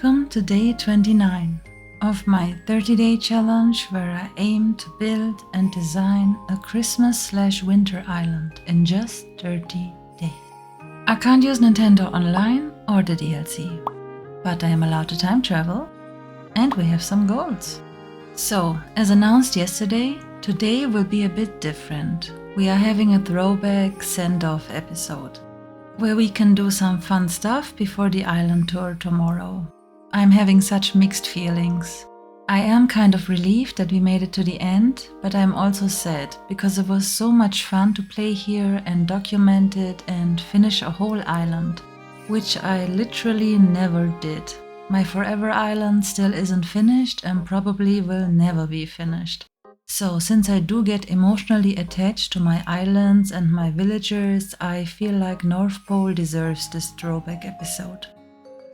Welcome to day 29 of my 30-day challenge where I aim to build and design a Christmas/winter island in just 30 days. I can't use Nintendo Online or the DLC, but I am allowed to time travel and we have some goals. So, as announced yesterday, today will be a bit different. We are having a throwback send-off episode, where we can do some fun stuff before the island tour tomorrow. I'm having such mixed feelings. I am kind of relieved that we made it to the end, but I'm also sad because it was so much fun to play here and document it and finish a whole island, which I literally never did. My Forever Island still isn't finished and probably will never be finished. So, since I do get emotionally attached to my islands and my villagers, I feel like North Pole deserves this throwback episode.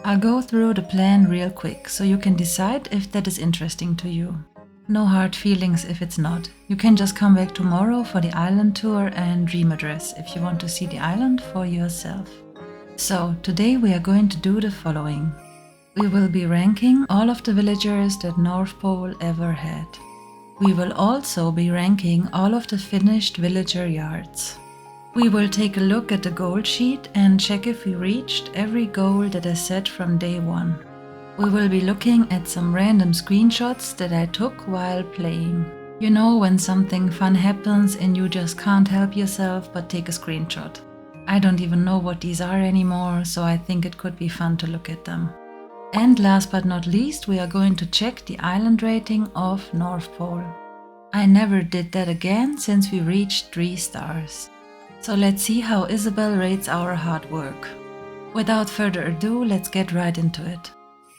I'll go through the plan real quick, so you can decide if that is interesting to you. No hard feelings if it's not. You can just come back tomorrow for the island tour and dream address if you want to see the island for yourself. So, today we are going to do the following. We will be ranking all of the villagers that North Pole ever had. We will also be ranking all of the finished villager yards. We will take a look at the goal sheet and check if we reached every goal that I set from day one. We will be looking at some random screenshots that I took while playing. You know, when something fun happens and you just can't help yourself but take a screenshot. I don't even know what these are anymore, so I think it could be fun to look at them. And last but not least, we are going to check the island rating of North Pole. I never did that again since we reached 3 stars. So let's see how Isabel rates our hard work. Without further ado, let's get right into it.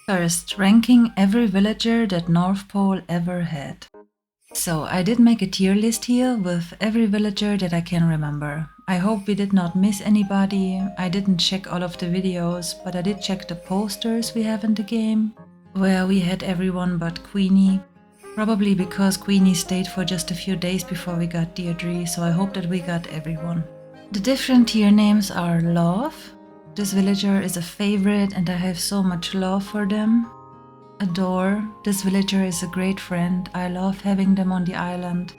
First, ranking every villager that North Pole ever had. So I did make a tier list here with every villager that I can remember. I hope we did not miss anybody. I didn't check all of the videos, but I did check the posters we have in the game, where we had everyone but Queenie. Probably because Queenie stayed for just a few days before we got Deirdre, so I hope that we got everyone. The different tier names are Love. This villager is a favorite and I have so much love for them. Adore. This villager is a great friend. I love having them on the island.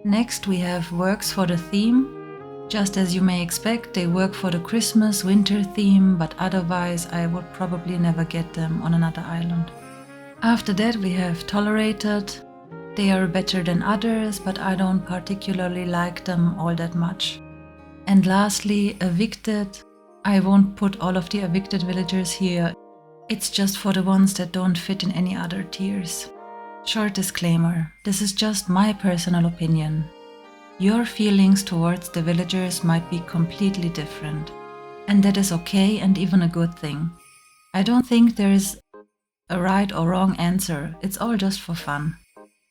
Next we have Works for the theme. Just as you may expect, they work for the Christmas/winter theme, but otherwise I would probably never get them on another island. After that we have Tolerated. They are better than others, but I don't particularly like them all that much. And lastly, Evicted. I won't put all of the evicted villagers here. It's just for the ones that don't fit in any other tiers. Short disclaimer, this is just my personal opinion. Your feelings towards the villagers might be completely different, and that is okay and even a good thing. I don't think there is a right or wrong answer, it's all just for fun.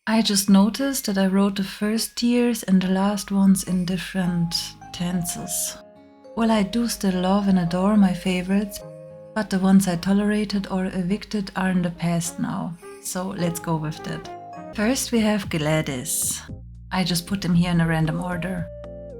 I just noticed that I wrote the first tiers and the last ones in different tenses. Well, I do still love and adore my favorites, but the ones I tolerated or evicted are in the past now, so let's go with that. First we have Gladys. I just put them here in a random order.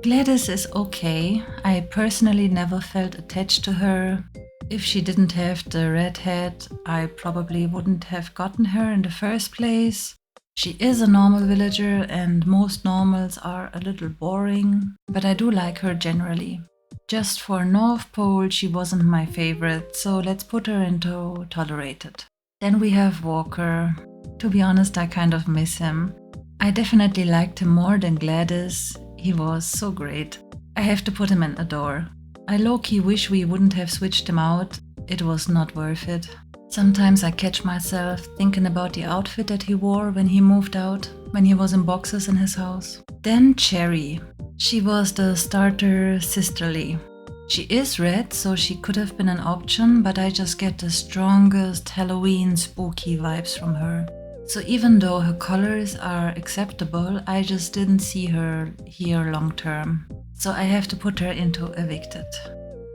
Gladys is okay. I personally never felt attached to her. If she didn't have the red hat, I probably wouldn't have gotten her in the first place. She is a normal villager and most normals are a little boring, but I do like her generally. Just for North Pole she wasn't my favorite, so let's put her into tolerated. Then we have Walker. To be honest, I kind of miss him. I definitely liked him more than Gladys. He was so great. I have to put him in Adore. I low-key wish we wouldn't have switched him out. It was not worth it. Sometimes I catch myself thinking about the outfit that he wore when he moved out, when he was in boxes in his house. Then Cherry. She was the starter sisterly. She is red, so she could have been an option, but I just get the strongest Halloween spooky vibes from her. So even though her colors are acceptable, I just didn't see her here long term. So I have to put her into Evicted.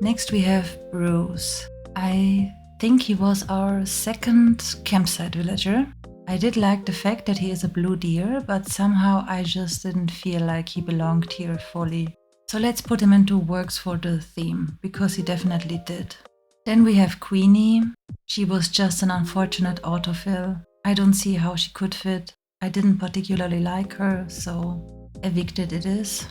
Next we have Bruce. I think he was our second campsite villager. I did like the fact that he is a blue deer, but somehow I just didn't feel like he belonged here fully. So let's put him into Works for the theme, because he definitely did. Then we have Queenie. She was just an unfortunate autofill. I don't see how she could fit. I didn't particularly like her, so evicted it is.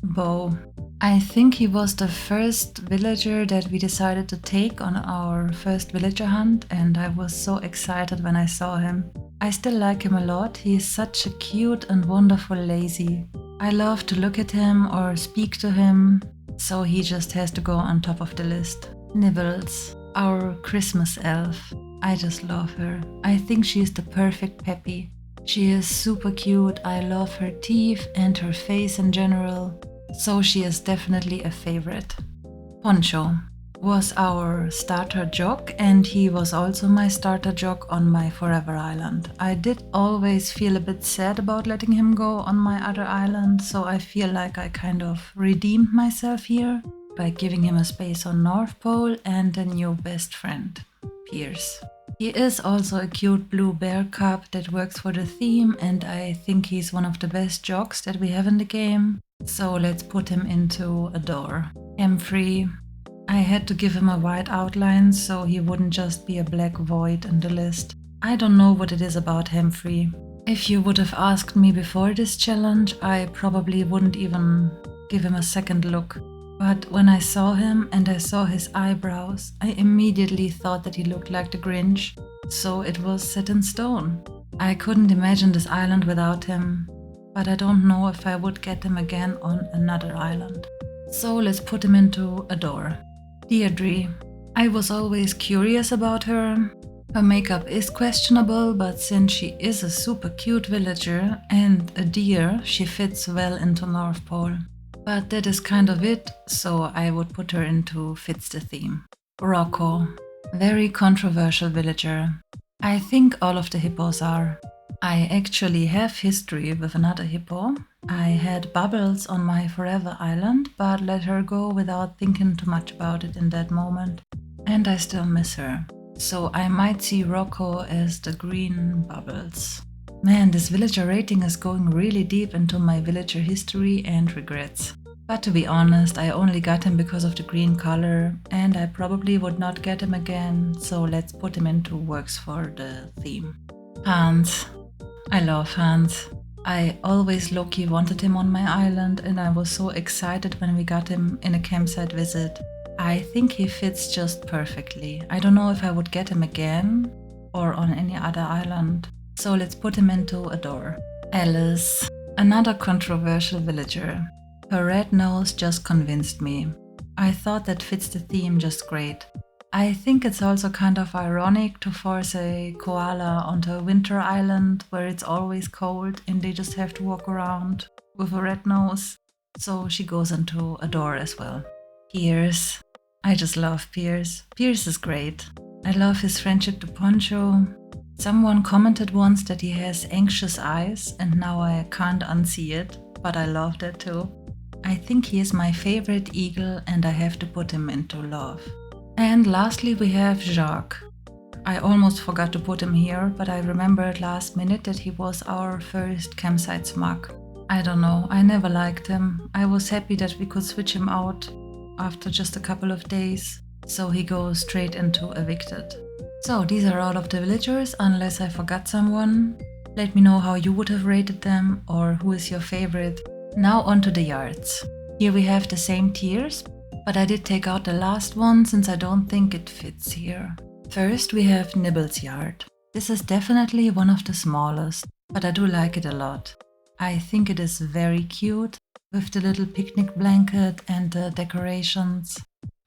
Bo. I think he was the first villager that we decided to take on our first villager hunt, and I was so excited when I saw him. I still like him a lot. He is such a cute and wonderful lazy. I love to look at him or speak to him, so he just has to go on top of the list. Nibbles, our Christmas elf. I just love her. I think she is the perfect Peppy. She is super cute. I love her teeth and her face in general. So she is definitely a favorite. Poncho was our starter jock, and he was also my starter jock on my Forever Island. I did always feel a bit sad about letting him go on my other island, so I feel like I kind of redeemed myself here by giving him a space on North Pole and a new best friend, Pierce. He is also a cute blue bear cub that works for the theme, and I think he's one of the best jocks that we have in the game. So let's put him into a door. Humphrey. I had to give him a white outline so he wouldn't just be a black void in the list. I don't know what it is about Humphrey. If you would have asked me before this challenge, I probably wouldn't even give him a second look. But when I saw him and I saw his eyebrows, I immediately thought that he looked like the Grinch, so it was set in stone. I couldn't imagine this island without him, but I don't know if I would get him again on another island. So let's put him into a door. Deirdre. I was always curious about her. Her makeup is questionable, but since she is a super cute villager and a deer, she fits well into North Pole. But that is kind of it, so I would put her into fits the theme. Rocco. Very controversial villager. I think all of the hippos are. I actually have history with another hippo. I had Bubbles on my Forever Island, but let her go without thinking too much about it in that moment. And I still miss her. So I might see Rocco as the green Bubbles. Man, this villager rating is going really deep into my villager history and regrets. But to be honest, I only got him because of the green color, and I probably would not get him again, so let's put him into works for the theme. Hans. I love Hans. I always low-key wanted him on my island, and I was so excited when we got him in a campsite visit. I think he fits just perfectly. I don't know if I would get him again or on any other island. So let's put him into a door. Alice, another controversial villager. Her red nose just convinced me. I thought that fits the theme just great. I think it's also kind of ironic to force a koala onto a winter island where it's always cold and they just have to walk around with a red nose. So she goes into a door as well. Pierce. I just love Pierce. Pierce is great. I love his friendship to Poncho. Someone commented once that he has anxious eyes, and now I can't unsee it, but I love that too. I think he is my favorite eagle, and I have to put him into love. And lastly we have Jacques. I almost forgot to put him here, but I remembered last minute that he was our first campsite smug. I don't know, I never liked him. I was happy that we could switch him out after just a couple of days, so he goes straight into evicted. So these are all of the villagers, unless I forgot someone. Let me know how you would have rated them or who is your favorite. Now on to the yards. Here we have the same tiers, but I did take out the last one since I don't think it fits here. First we have Nibbles' yard. This is definitely one of the smallest, but I do like it a lot. I think it is very cute with the little picnic blanket and the decorations.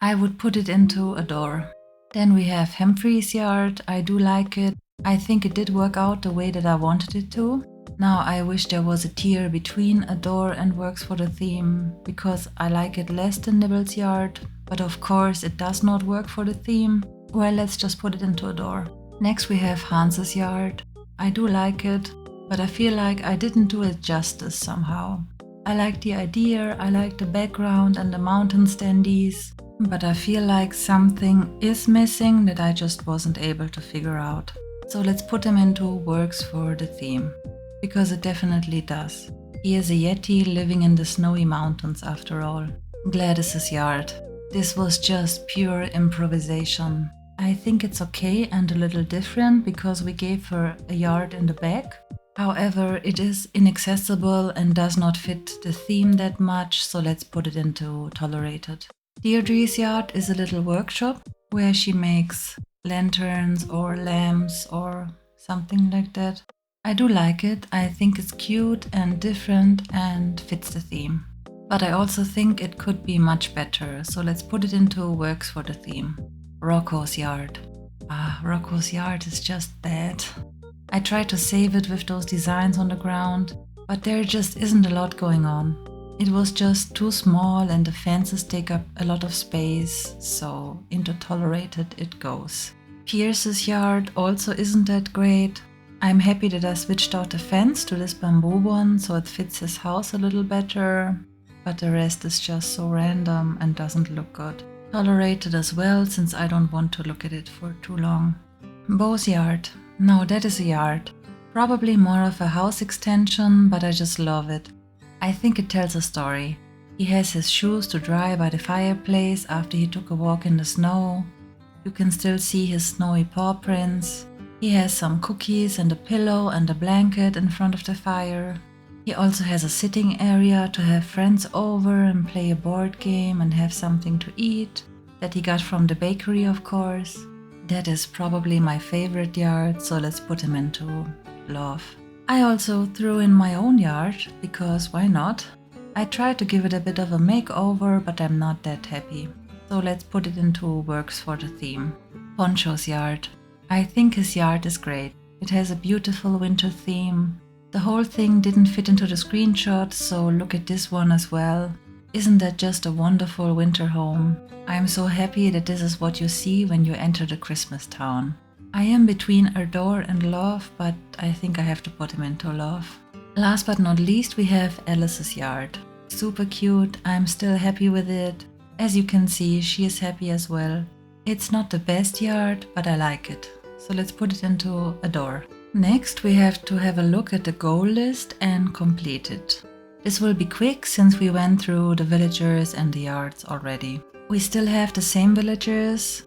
I would put it into a door. Then we have Humphrey's yard. I do like it. I think it did work out the way that I wanted it to. Now I wish there was a tier between a door and works for the theme, because I like it less than Nibbles' yard, but of course it does not work for the theme. Well, let's just put it into a door. Next we have Hans's yard. I do like it, but I feel like I didn't do it justice somehow. I like the idea, I like the background and the mountain standees, but I feel like something is missing that I just wasn't able to figure out. So let's put him into works for the theme, because it definitely does. He is a yeti living in the snowy mountains after all. Gladys's yard. This was just pure improvisation. I think it's okay and a little different because we gave her a yard in the back. However, it is inaccessible and does not fit the theme that much, so let's put it into tolerated. Deirdre's yard is a little workshop where she makes lanterns or lamps or something like that. I do like it. I think it's cute and different and fits the theme. But I also think it could be much better, so let's put it into works for the theme. Rocco's yard. Rocco's yard is just bad. I tried to save it with those designs on the ground, but there just isn't a lot going on. It was just too small and the fences take up a lot of space, so into tolerated it goes. Pierce's yard also isn't that great. I'm happy that I switched out the fence to this bamboo one, so it fits his house a little better, but the rest is just so random and doesn't look good. Tolerated as well, since I don't want to look at it for too long. Beau's yard. Now that is a yard. Probably more of a house extension, but I just love it. I think it tells a story. He has his shoes to dry by the fireplace after he took a walk in the snow. You can still see his snowy paw prints. He has some cookies and a pillow and a blanket in front of the fire. He also has a sitting area to have friends over and play a board game and have something to eat, that he got from the bakery, of course. That is probably my favorite yard, so let's put him into love. I also threw in my own yard, because why not? I tried to give it a bit of a makeover, but I'm not that happy. So let's put it into works for the theme. Poncho's yard. I think his yard is great. It has a beautiful winter theme. The whole thing didn't fit into the screenshot, so look at this one as well. Isn't that just a wonderful winter home? I am so happy that this is what you see when you enter the Christmas town. I am between adore and love, but I think I have to put him into love. Last but not least, we have Alice's yard. Super cute, I'm still happy with it. As you can see, she is happy as well. It's not the best yard, but I like it. So let's put it into adore. Next, we have to have a look at the goal list and complete it. This will be quick since we went through the villagers and the yards already. We still have the same villagers.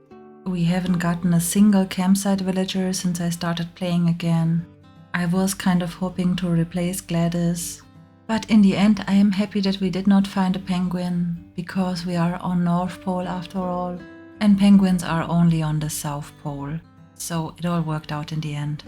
We haven't gotten a single campsite villager since I started playing again. I was kind of hoping to replace Gladys. But in the end, I am happy that we did not find a penguin, because we are on North Pole after all, and penguins are only on the South Pole. So it all worked out in the end.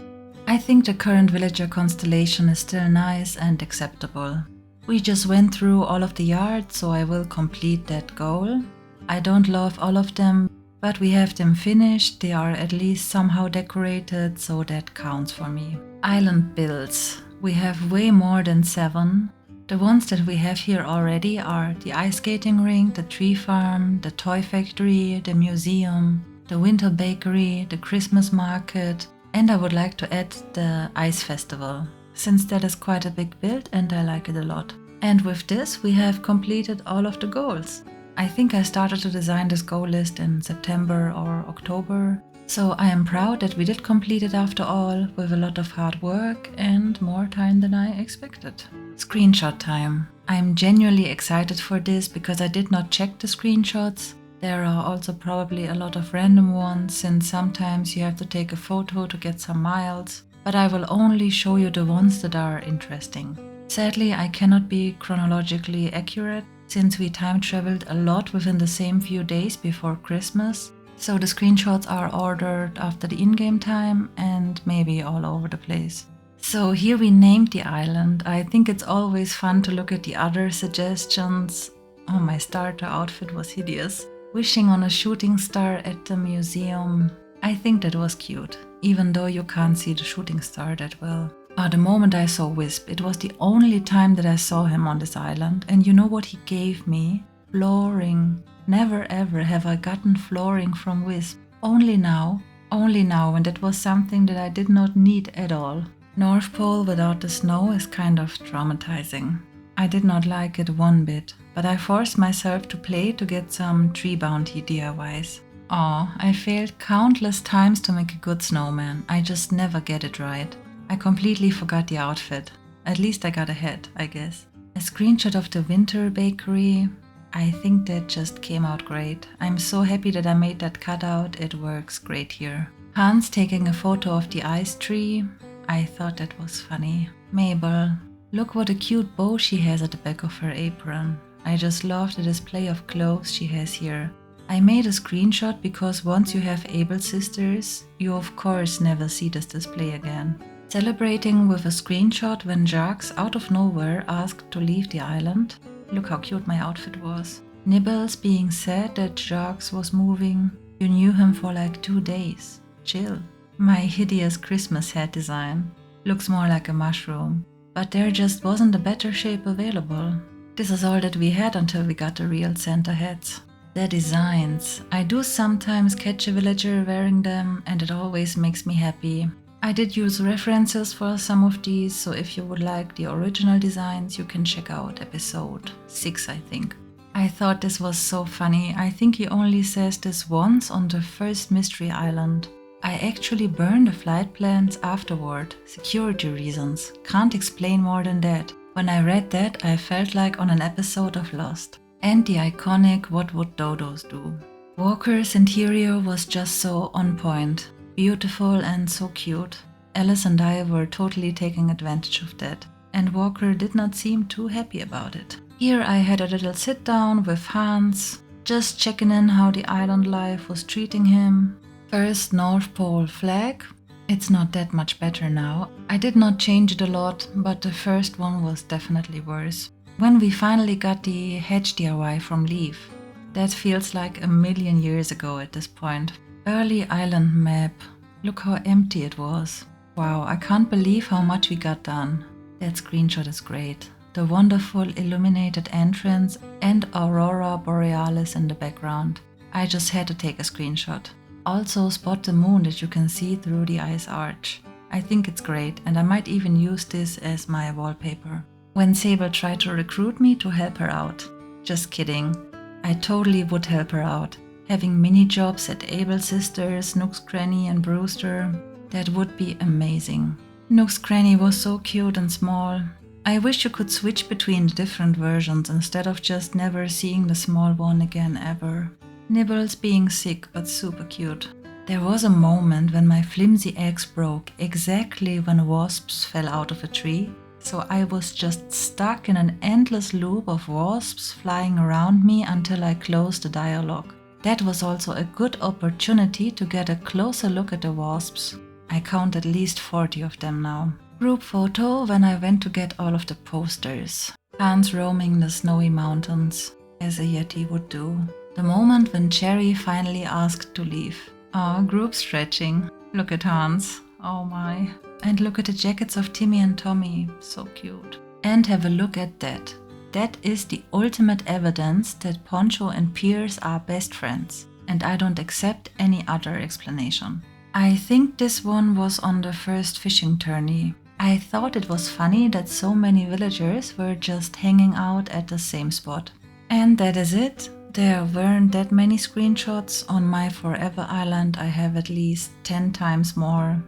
I think the current villager constellation is still nice and acceptable. We just went through all of the yards, so I will complete that goal. I don't love all of them, but we have them finished. They are at least somehow decorated, so that counts for me. Island builds. We have way more than 7. The ones that we have here already are the ice skating rink, the tree farm, the toy factory, the museum, the winter bakery, the Christmas market, and I would like to add the ice festival, since that is quite a big build and I like it a lot. And with this, we have completed all of the goals. I think I started to design this goal list in September or October, so I am proud that we did complete it after all, with a lot of hard work and more time than I expected. Screenshot time. I'm genuinely excited for this because I did not check the screenshots. There are also probably a lot of random ones, since sometimes you have to take a photo to get some miles, but I will only show you the ones that are interesting. Sadly, I cannot be chronologically accurate, since we time traveled a lot within the same few days before Christmas, so the screenshots are ordered after the in-game time and maybe all over the place. So here we named the island. I think it's always fun to look at the other suggestions. Oh, my starter outfit was hideous. Wishing on a shooting star at the museum. I think that was cute, even though you can't see the shooting star that well. The moment I saw Wisp, it was the only time that I saw him on this island, and you know what he gave me? Flooring. Never ever have I gotten flooring from Wisp. Only now, and that was something that I did not need at all. North Pole without the snow is kind of traumatizing. I did not like it one bit, but I forced myself to play to get some tree bounty DIYs. I failed countless times to make a good snowman. I just never get it right. I completely forgot the outfit. At least I got ahead, I guess. A screenshot of the winter bakery. I think that just came out great. I'm so happy that I made that cutout, it works great here. Hans taking a photo of the ice tree. I thought that was funny. Mabel, look what a cute bow she has at the back of her apron. I just love the display of clothes she has here. I made a screenshot because once you have Able sisters, you of course never see this display again. Celebrating with a screenshot when Jacques out of nowhere asked to leave the island. Look how cute my outfit was. Nibbles being sad that Jacques was moving. You knew him for like 2 days. Chill. My hideous Christmas hat design. Looks more like a mushroom. But there just wasn't a better shape available. This is all that we had until we got the real Santa hats. The designs. I do sometimes catch a villager wearing them and it always makes me happy. I did use references for some of these, so if you would like the original designs, you can check out episode 6, I think. I thought this was so funny. I think he only says this once on the first mystery island. I actually burned the flight plans afterward. Security reasons. Can't explain more than that. When I read that, I felt like on an episode of Lost. And the iconic "What would dodos do?" Walker's interior was just so on point. Beautiful and so cute. Alice and I were totally taking advantage of that, and Walker did not seem too happy about it. Here I had a little sit down with Hans, just checking in how the island life was treating him. First North Pole flag. It's not that much better now. I did not change it a lot, but the first one was definitely worse. When we finally got the hedge DIY from Leaf. That feels like a million years ago at this point. Early island map. Look how empty it was. Wow, I can't believe how much we got done. That screenshot is great. The wonderful illuminated entrance and Aurora Borealis in the background. I just had to take a screenshot. Also spot the moon that you can see through the ice arch. I think it's great and I might even use this as my wallpaper. When Sable tried to recruit me to help her out. Just kidding. I totally would help her out. Having mini jobs at Able Sisters, Nook's Cranny and Brewster. That would be amazing. Nook's Cranny was so cute and small. I wish you could switch between the different versions instead of just never seeing the small one again ever. Nibbles being sick but super cute. There was a moment when my flimsy eggs broke exactly when wasps fell out of a tree. So I was just stuck in an endless loop of wasps flying around me until I closed the dialogue. That was also a good opportunity to get a closer look at the wasps. I count at least 40 of them now. Group photo when I went to get all of the posters. Hans roaming the snowy mountains, as a Yeti would do. The moment when Cherry finally asked to leave. Ah, group stretching. Look at Hans. Oh my. And look at the jackets of Timmy and Tommy. So cute. And have a look at that. That is the ultimate evidence that Poncho and Pierce are best friends. And I don't accept any other explanation. I think this one was on the first fishing tourney. I thought it was funny that so many villagers were just hanging out at the same spot. And that is it. There weren't that many screenshots. On my Forever Island I have at least 10 times more.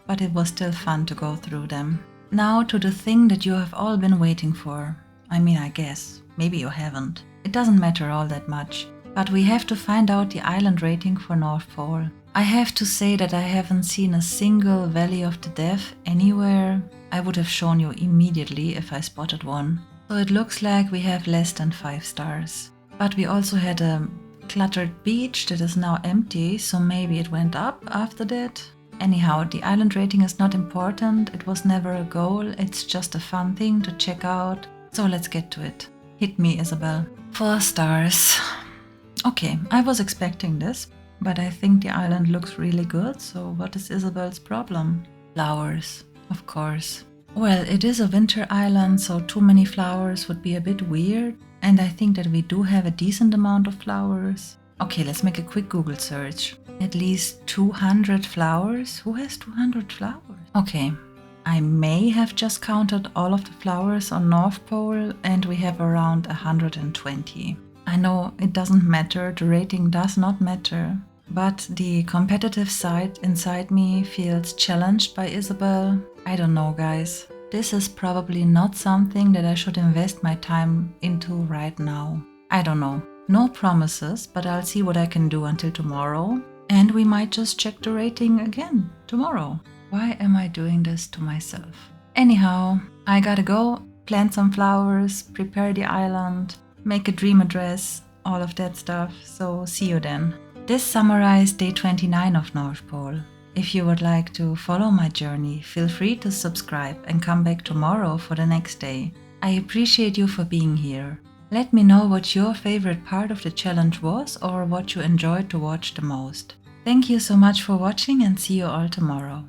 But it was still fun to go through them. Now to the thing that you have all been waiting for. I mean, I guess. Maybe you haven't. It doesn't matter all that much. But we have to find out the island rating for North Pole. I have to say that I haven't seen a single Valley of the Deaf anywhere. I would have shown you immediately if I spotted one. So it looks like we have less than 5 stars. But we also had a cluttered beach that is now empty, so maybe it went up after that. Anyhow, the island rating is not important, it was never a goal, it's just a fun thing to check out. So let's get to it. Hit me, Isabel. 4 stars. Okay, I was expecting this, but I think the island looks really good, so what is Isabel's problem? Flowers, of course. Well, it is a winter island, so too many flowers would be a bit weird, and I think that we do have a decent amount of flowers. Okay, let's make a quick Google search. At least 200 flowers? Who has 200 flowers? Okay, I may have just counted all of the flowers on North Pole and we have around 120. I know it doesn't matter, the rating does not matter, but the competitive side inside me feels challenged by Isabel. I don't know, guys. This is probably not something that I should invest my time into right now. I don't know. No promises, but I'll see what I can do until tomorrow. And we might just check the rating again tomorrow. Why am I doing this to myself? Anyhow, I gotta go, plant some flowers, prepare the island, make a dream address, all of that stuff. So see you then. This summarized day 29 of North Pole. If you would like to follow my journey, feel free to subscribe and come back tomorrow for the next day. I appreciate you for being here. Let me know what your favorite part of the challenge was or what you enjoyed to watch the most. Thank you so much for watching and see you all tomorrow.